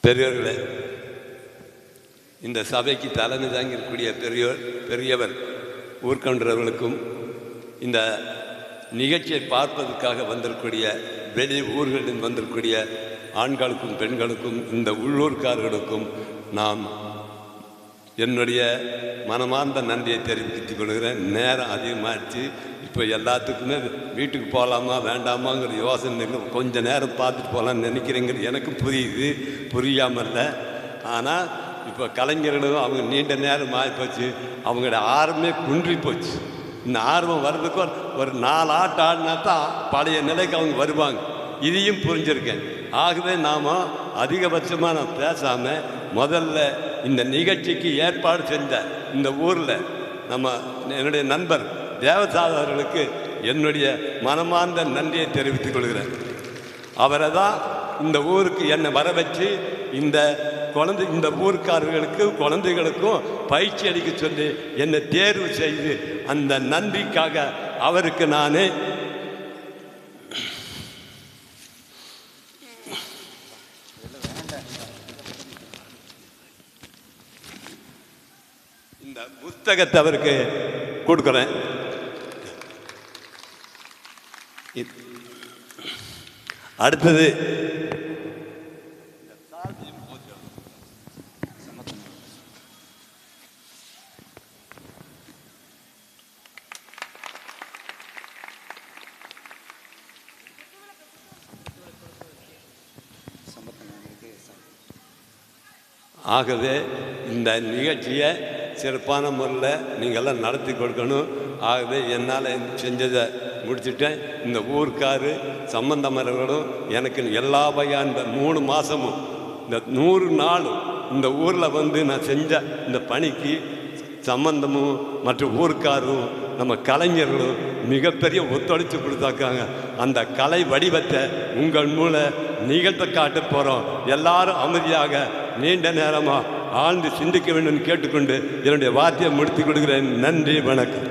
பெரியவர்களே, இந்த சபைக்கு தலைமை தாங்கியிருக்கக்கூடிய பெரியவர் ஊர்கொண்டவர்களுக்கும் இந்த நிகழ்ச்சியை பார்ப்பதற்காக வந்திருக்கக்கூடிய வெளி ஊர்களில் வந்திருக்கக்கூடிய ஆண்களுக்கும் பெண்களுக்கும் இந்த உள்ளூர்காரர்களுக்கும் நாம் என்னுடைய மனமார்ந்த நன்றியை தெரிவித்துக் கொள்கிறேன். நேரம் அதிகமாகிடுச்சு. இப்போ எல்லாத்துக்குமே வீட்டுக்கு போகலாமா வேண்டாமாங்கிற யோசனை கொஞ்சம் நேரம் பார்த்துட்டு போகலான்னு நினைக்கிறேங்கிறது எனக்கு புரியுது, புரியாமல் இல்லை. ஆனால் இப்போ கலைஞர்களும் அவங்க நீண்ட நேரம் ஆகிப்போச்சு, அவங்களோட ஆர்வமே குன்றி போச்சு. இந்த ஆர்வம் வர்றதுக்கு ஒரு 4 ஆட்டம் ஆடினா தான் பழைய நிலைக்கு அவங்க வருவாங்க. இதையும் புரிஞ்சிருக்கேன். ஆகவே நாம் அதிகபட்சமாக நான் பேசாமல் முதல்ல இந்த நிகழ்ச்சிக்கு ஏற்பாடு செஞ்ச இந்த ஊரில் என்னுடைய நண்பர் தேவசாதா அவர்களுக்கு என்னுடைய மனமார்ந்த நன்றியை தெரிவித்துக் கொள்கிறேன். அவரை தான் இந்த ஊருக்கு என்னை வர வச்சு இந்த ஊர்க்காரர்களுக்கு குழந்தைகளுக்கும் பயிற்சி அளிக்க சொல்லி என்னை தேர்வு செய்து அந்த நன்றிக்காக அவருக்கு நான் இந்த புத்தகத்தை அவருக்கு கொடுக்குறேன். அடுத்தது ஆகவே இந்த நிகழ்ச்சியை சிறப்பான முறையில் நீங்கள்லாம் நடத்தி கொடுக்கணும். ஆகவே என்னால் செஞ்சதை முடிச்சுட்டேன். இந்த ஊர்க்காரு சம்பந்தமரர்களும் எனக்கு எல்லா வகையான இந்த 3 மாதமும் இந்த 100 நாளும் இந்த ஊரில் வந்து நான் செஞ்ச இந்த பணிக்கு சம்பந்தமும் மற்ற ஊர்க்காரும் நம்ம கலைஞர்களும் மிகப்பெரிய ஒத்துழைச்சு கொடுத்தாக்காங்க. அந்த கலை வடிவத்தை உங்கள் மூலம் நிகழ்த்த காட்ட போகிறோம். எல்லாரும் அமைதியாக நீண்ட நேரமாக ஆழ்ந்து சிந்திக்க வேண்டும் கேட்டுக்கொண்டு என்னுடைய வார்த்தையை முடித்துக் கொடுக்கிறேன். நன்றி, வணக்கம்.